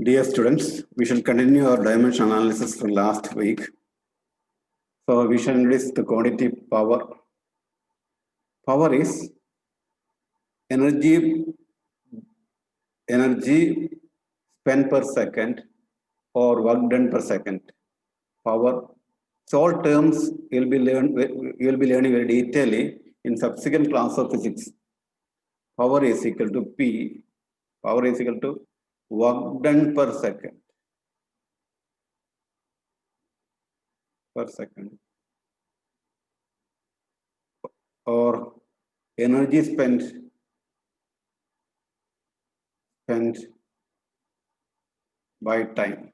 Dear students, we shall continue our dimension analysis from last week. So we shall introduce the quantity power. Power is energy spent per second or work done per second. Power. So all terms you will be learning very detailedly in subsequent class of physics. Power is equal to P. Power is equal to work done per second. Or energy spent by time.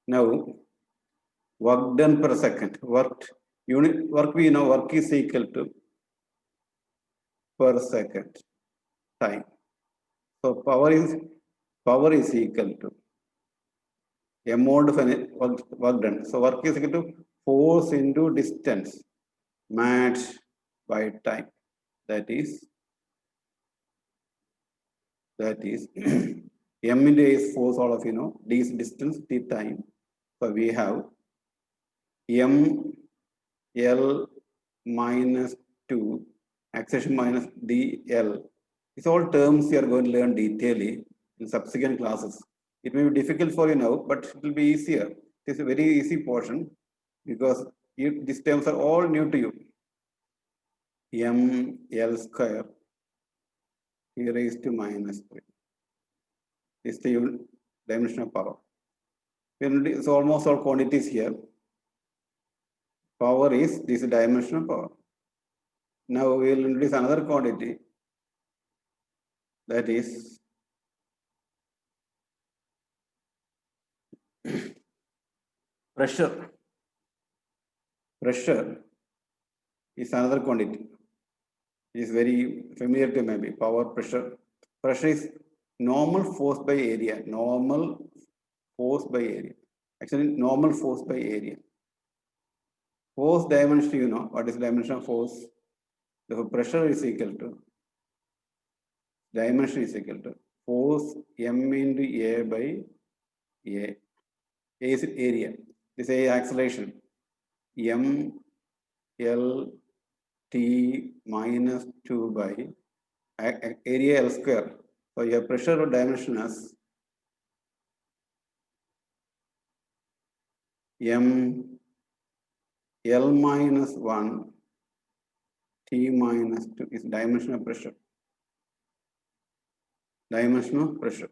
Now, work done per second. Work we know work is equal to per second time. So power is equal to amount of work done. So work is equal to force into distance matched by time. That is m into a is force, all of you know, d is distance, t time. So we have m L minus 2 acceleration minus dl. These all terms you are going to learn detailedly in subsequent classes. It may be difficult for you now, but it will be easier. It is a very easy portion because these terms are all new to you. M L square e raised to minus 3 is the dimension of power. So almost all quantities here. Power is this dimension of power. Now we will introduce another quantity, that is pressure. Pressure is another quantity. It is very familiar to maybe power pressure. Pressure is normal force by area. Normal force by area. Actually, normal force by area. Force dimension, you know what is dimension of force? The pressure is equal to dimension is equal to force m into a by a. A is area. This is acceleration. M L T minus 2 by area L square. So your pressure dimension as M L minus 1 T minus 2 is dimension of pressure. Dimension of pressure.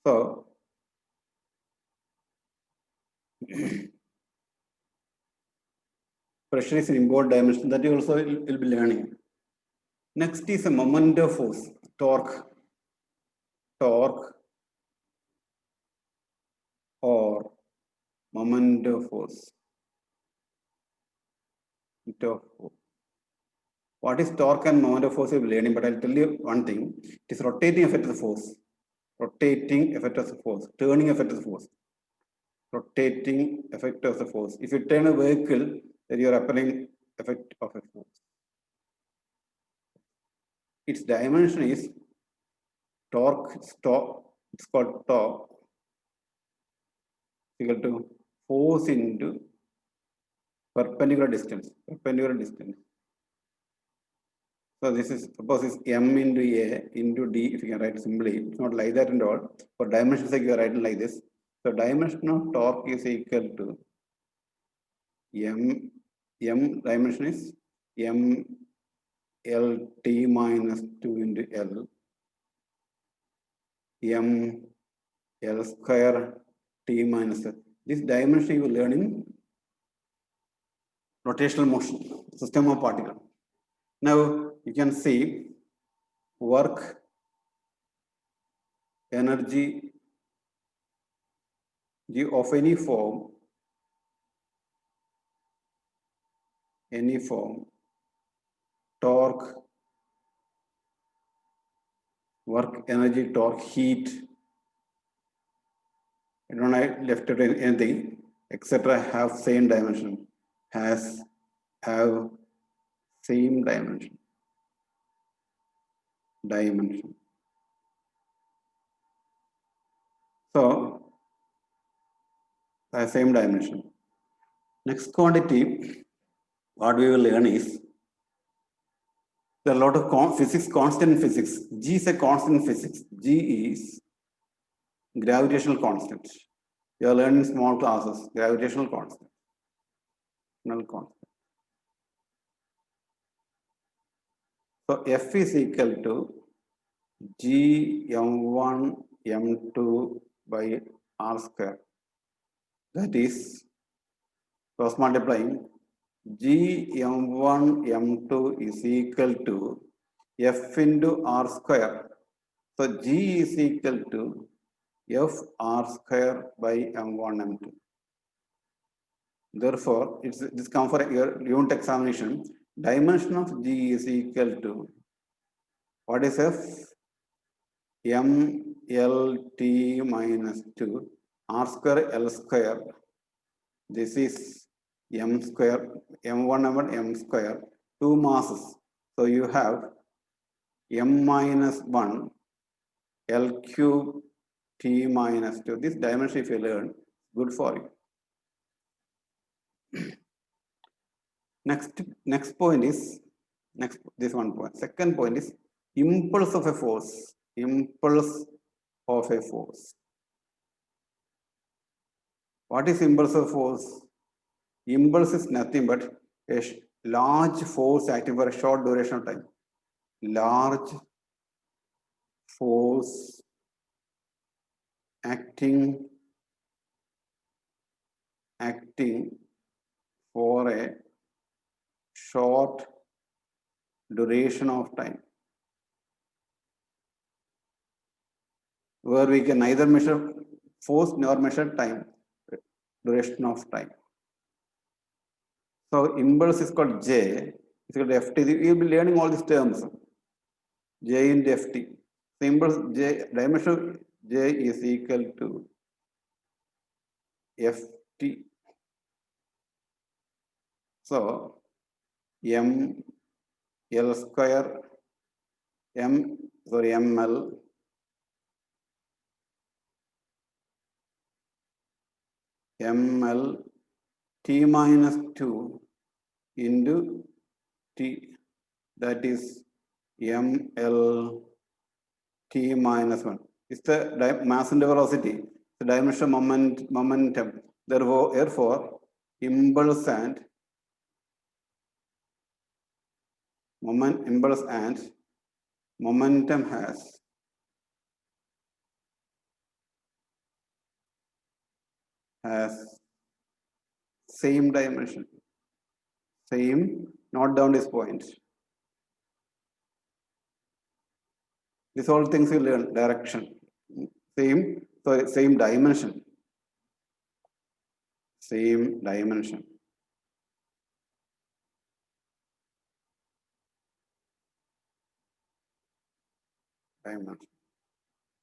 So pressure is an important dimension that you also will be learning. Next is a moment of force, torque. Torque or moment of force. What is torque and moment of force? You'll be learning, but I'll tell you one thing. It is rotating effect of the force. Rotating effect of the force. Turning effect of the force. Rotating effect of the force. If you turn a vehicle, then you are applying effect of a force. Its dimension is torque. It's called torque. Equal to force into perpendicular distance. Perpendicular distance. So this is, suppose it's m into a into d, if you can write simply. It's not like that and all. For dimensions, like you are writing like this. So dimension of torque is equal to m dimension is m L T minus 2 into L m L square T minus. This dimension you will learn in rotational motion, system of particle. Now you can see work, energy of any form, torque, work, energy, torque, heat. I don't know left it anything, etc. have same dimension. Have same dimension. same dimension. Next quantity, what we will learn is there are a lot of physics, constant physics. G is a constant physics. G is gravitational constant. You are learning small classes, gravitational constant. Null constant. So F is equal to G M1 M2 by R square. That is cross multiplying G M1 M2 is equal to F into R square. So G is equal to F R square by M1 M2. Therefore, this comes for your unit examination. Dimension of G is equal to what is F? M L T minus 2 R square L square. This is M square, M1 over M square, 2 masses. So you have M minus 1 L cube T minus 2. This dimension, if you learn, good for you. Next point is, this one point. Second point is impulse of a force. Impulse of a force. What is impulse of force? Impulse is nothing but a large force acting for a short duration of time. Large force acting for a short duration of time, where we can neither measure force nor measure time, duration of time. So impulse is called J, it's called Ft. You will be learning all these terms. J into Ft. So impulse J, dimension of J is equal to Ft. So M L square ML ML T minus 2 into T, that is ML T minus 1. It's the mass and velocity, the dimension momentum. Therefore, impulse and momentum has same dimension. Same, note down this point. These all things you learn, direction. Same, so same dimension. Same dimension.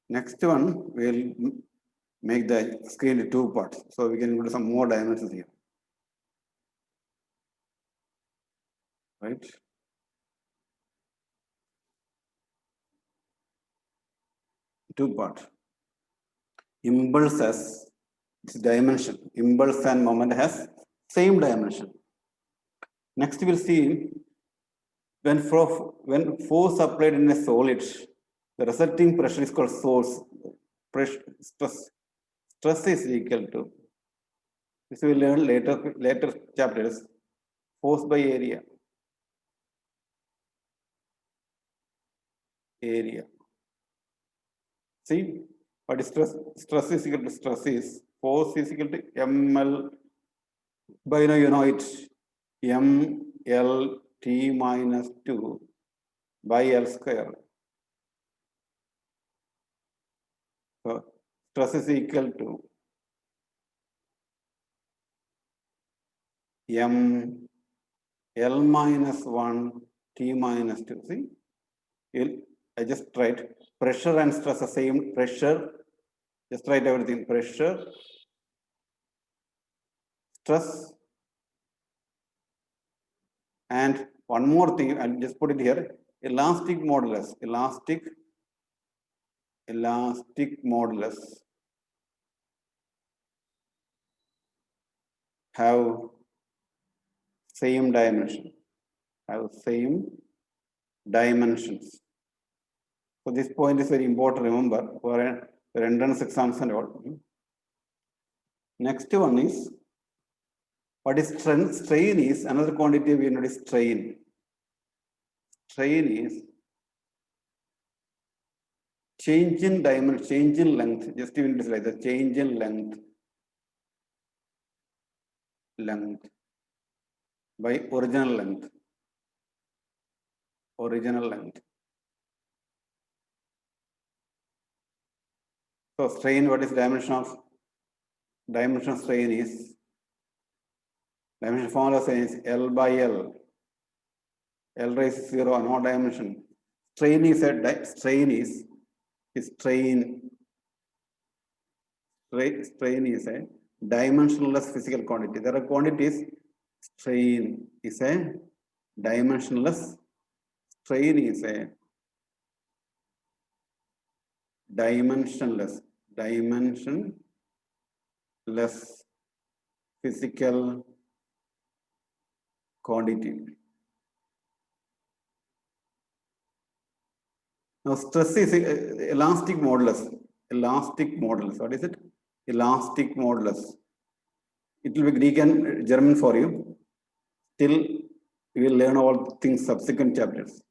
Next one, we'll make the screen into 2 parts. So we can do some more dimensions here. Right? Two parts. Impulse has its dimension. Impulse and moment has same dimension. Next we'll see when force applied in a solid, the resulting pressure is called source. Pressure, stress is equal to, this we will learn later chapters, force by area. See, what is stress? Stress is equal to stress is, force is equal to ML, by now you know it, ML T minus 2 by L square. So stress is equal to M L minus 1 T minus 2. See, I just write pressure and stress the same. Pressure, just write everything. Pressure, stress, and one more thing, I'll just put it here, elastic modulus. Elastic modulus. have same dimension, have same dimensions. So this point is very important, remember, for entrance exams and all. Next one is, what is strain? Strain is another quantity we know is strain. Strain is change in dimension, change in length. Just even it is like the change in length by original length. Original length. So strain, what is dimension of strain is, dimension formula says L by L. L raised to 0, no dimension. Strain is a strain is a dimensionless physical quantity. There are quantities. Strain is a dimensionless. Strain is a dimensionless physical quantity. Now stress is elastic modulus. Elastic modulus. What is it? Elastic modulus. It will be Greek and German for you. Still, we will learn all things subsequent chapters.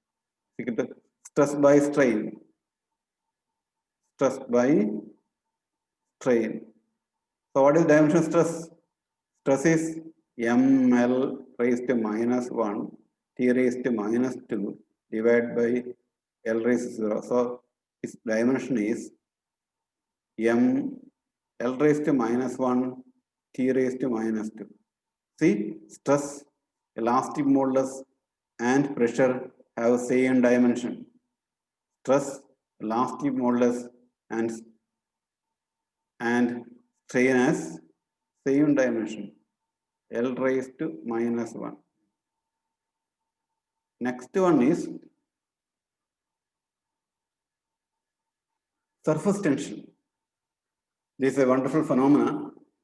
Stress by strain. Stress by strain. So what is dimension of stress? Stress is ml raised to -1 t raised to -2 divided by L raised to 0. So its dimension is m L raised to -1 t raised to -2. See, stress, elastic modulus, and pressure have same dimension. Stress, elastic modulus, and strain has same dimension. L raised to -1. Next one is surface tension. This is a wonderful phenomenon.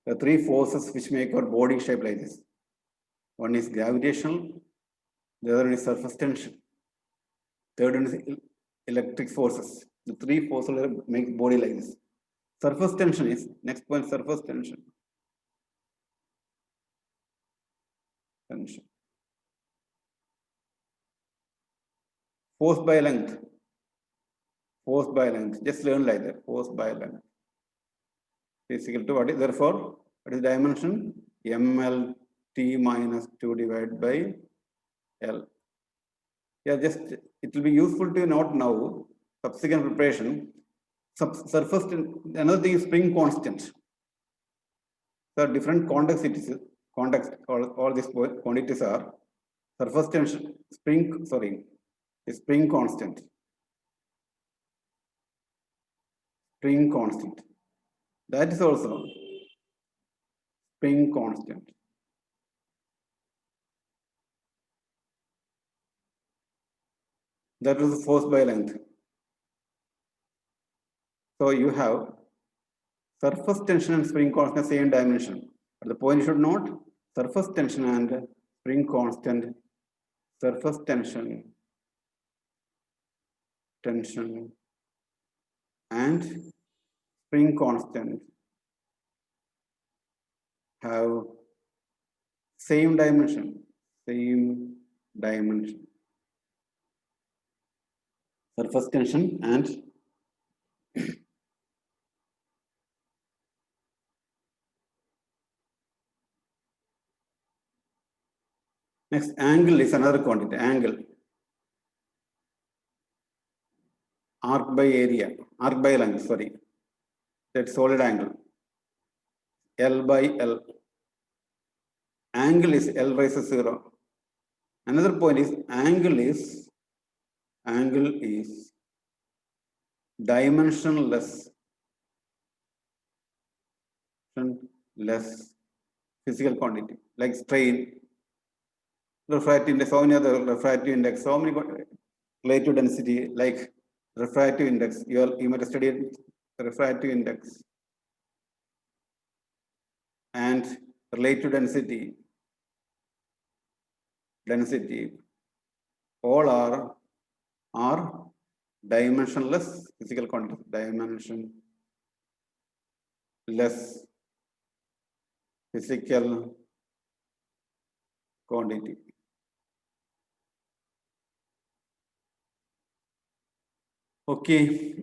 The three forces which make our body shape like this. One is gravitational, the other one is surface tension, third one is electric forces. The three forces make body like this. Surface tension is, next point, surface tension. Force by length. Force by length. Just learn like that. Force by length is equal to what is, therefore, what is dimension? ml t minus 2 divided by L. Yeah, just it will be useful to note now, subsequent preparation. Surface, another thing is spring constant. So different context it is, context, all these quantities are surface tension, spring constant. Spring constant. That is also spring constant. That is force by length. So you have surface tension and spring constant same dimension. But the point you should note, surface tension and spring constant, surface tension and spring constant have same dimension. Surface tension and next, angle is another quantity. Angle. Arc by length, sorry. That's solid angle. L by L. Angle is L raised to 0. Another point is angle is dimensionless physical quantity, like strain, refractive index, so many other refractive index, so many relative density, like refractive index. You might have studied refractive index and relative density, all are dimensionless physical quantity, dimensionless physical quantity. Okay,